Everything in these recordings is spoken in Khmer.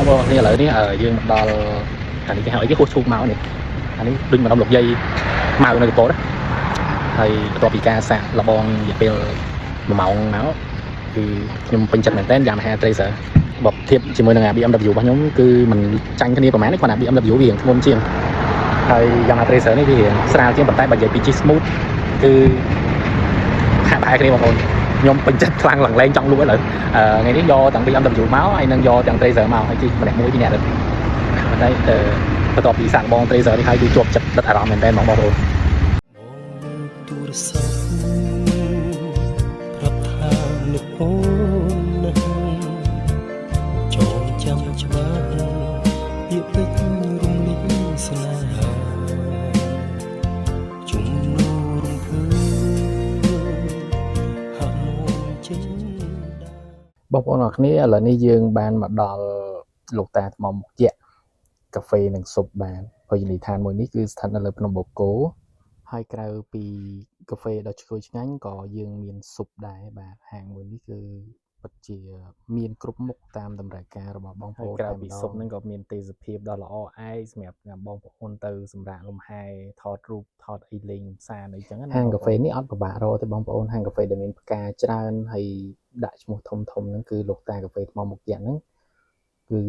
បងប្អូននេះឥឡូវនេះយើងដល់អានេះគេហៅអីគេហួសឈូកមកនេះអានេះដូចម្ដុំលោកយាយមកនៅកពតហើយបន្ទាប់ពីការសាក់លបងរយៈពេល1 ម៉ោងមកគឺខ្ញុំពេញចិត្តមែនតើយ៉ាងមហា Tracer បើធៀបជាមួយនឹង BMW របស់ខ្ញុំគឺมันចាញ់គ្នាប្រហែលនេះគាត់ BMW វាធ្ងន់ជាងហើយយ៉ាង Tracer នេះវាស្រាលជាងប៉ុន្តែបើនិយាយពី G Smooth គឺហាក់បែរគ្នាបងប្អូនខ្ញុំពេញចិត្តខ្លាំងឡើងលែងចង់លក់ឥឡូវថ្ងៃនេះយកទាំង BMW មកហើយនឹងយកទាំង Tracer មកហើយជិះម្នាក់មួយពីរនាក់ទៅតែបន្ទាប់ពីសាក់បង Tracer នេះហើយគឺជាប់ចិត្តដិតអារម្មណ៍មែនតើបងប្អូនទូរស័ព្ទប្រាប់ថានឹកអូនណាស់ចងចាំច្បាស់ពាក្យពេចន៍រំលឹកស្នេហាជំនួរំភើហាក់មកចេញបងប្អូនអរគ្នាឥឡូវនេះយើងបានមកដល់លោកតាថ្មមុខយក្សកាហ្វេនិងស៊ុបបានភោជនីយដ្ឋានមួយនេះគឺស្ថិតនៅលើភ្នំបូកគោហើយក្រៅពីកាហ្វេដ៏ឈ្ងុយឆ្ងាញ់ក៏យើងមានស៊ុបដែរបាទហាងមួយនេះគឺពិតជាមានគ្រប់មុខតាមតម្រូវការរបស់បងប្អូនក្រៅពីស៊ុបហ្នឹងក៏មានទេសភាពដ៏ល្អឯកសម្រាប់បងប្អូនទៅសម្រាកលំហែថតរូបថតអីលេងផ្សារអីចឹងណាហាងកាហ្វេនេះអត់ពិបាករកទេបងប្អូនហាងកាហ្វេដែលមានផ្កាច្រើនហើយដាក់ឈ្មោះធំហ្នឹងគឺលោកតាកាហ្វេថ្មមុខយក្សហ្នឹងគឺ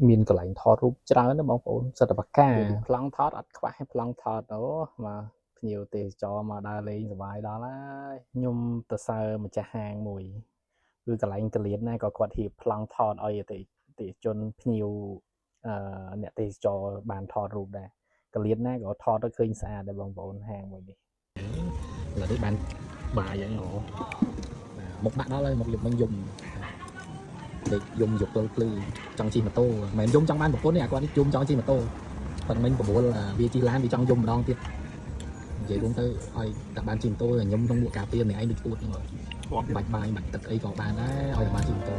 មានកន្លែងថតរូបច្រើនណាបងប្អូនសិតតែបកាប្លង់ថតអត់ខ្វះប្លង់ថតអូមកភ្ញៀវទេសចរមកដើរលេងសប្បាយដល់ហើយខ្ញុំទៅសើម្ចាស់ហាងមួយគឺកន្លែងកលៀនណាក៏គាត់ហៀបប្លង់ថតឲ្យអតិថិជនភ្ញៀវអ្នកទេសចរបានថតរូបដែរកលៀនណាក៏ថតទៅឃើញស្អាតដែរបងប្អូនហាងមួយនេះឥឡូវនេះបានបាយហ្នឹងហ៎មុខដាក់ដល់ហើយមុខយំនឹងយំលេខយំយកទល់ភ្លឺចង់ជិះម៉ូតូមិនមែនយំចង់បានប្រពន្ធទេអាគាត់នេះយំចង់ជិះម៉ូតូប៉ុន្តែមិញ9វាជិះឡានវាចង់យំម្ដងទៀតនិយាយរួមទៅឲ្យតែបានជិះម៉ូតូខ្ញុំក្នុងមួកការពារម្នាក់ឯងដូចអួតហ្នឹងបាច់បាយបាច់ទឹកអីក៏បានដែរឲ្យតែបានជិះម៉ូតូ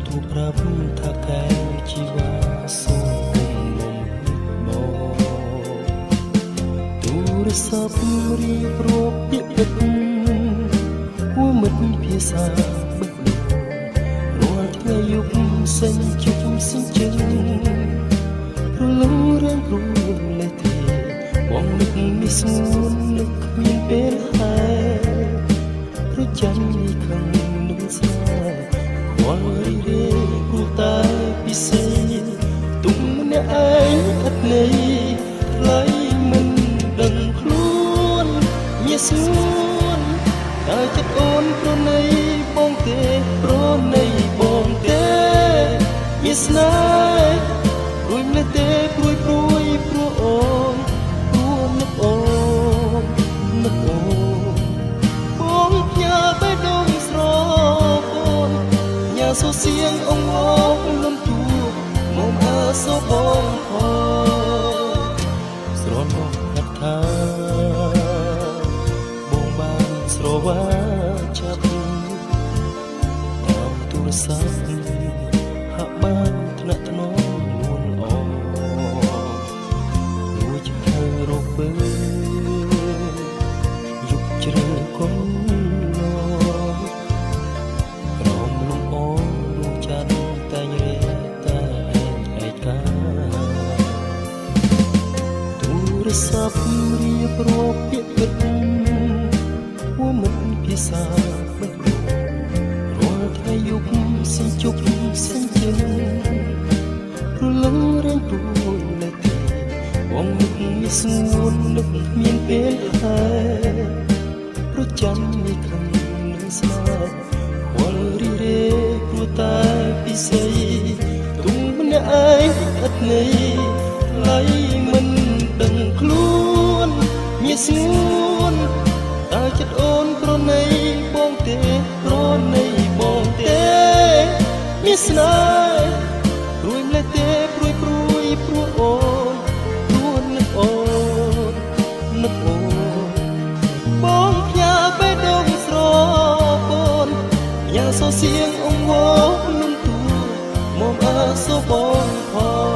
ទូប្រាប់ថាកែជីវ៉ាសូមគុំលំមកទូរស័ព្ទរៀបរាប់ពាក្យពេចន៍គួរមិត្តភាសាបិទរាល់ថ្ងៃយប់សេញជុំសិនជឹងរលឹងរឿងព្រោះលេះទេបងនឹកនេះស្ងួននឹកគ្មានពេលហើយព្រោះចាំនេះខឹងនឹងស្នេហ៍វល់រីរេព្រោះតែពិសេសទុំម្នាក់ឯងអត់ន័យថ្លៃមិនដឹងខ្លួនញាស្ងួនតែចិត្តអូនប្រណីបងទេប្រណីបងទេញាស្នេហ៍រួយម្លេះទេព្រួយព្រួយព្រោះអូនព្រោះនឹកអូននឹកអូនបងផ្ញើបេះដូងស្រពោនញ៉ាសូសៀងអងអងលំទួមកអើសូបងផងស្រន់មកកាត់ថាបងបានស្រវាចាប់តាមទូរស័ព្ទហាក់បានថ្នាក់ថ្នមនួនអងលួចហៅរកបើយប់ជ្រៅកុំឡក្រោមលំអងដួងច័ន្ទតែញរេតែឯកាទូរស័ព្ទរៀបរាប់ពាក្យពេចន៍គួរមិនភាសាបិទរាល់ថ្ងៃយប់សិនជប់សិនជឹងរលឹងរឿងព្រោះលេះទេបងនឹកមានស្ងួននឹកមានពេលហើយព្រោះចាំនេះខឹងនឹងស្នេហ៍វល់រីរេព្រោះតែពិសេសទុំម្នាក់ឯងអត់ន័យថ្លៃមិនដឹងខ្លួនញាស្ងួនតែចិត្តអូនប្រណីបងទេប្រណីបងទេញាស្នេហ៍រួយម្លេះទេព្រួយព្រួយព្រោះអូនព្រោះនឹកអូននឹកអូនបងផ្ញើបេះដូងស្រពោនញ៉ាសូសៀងអងវងលំទួមកអើសូបងផង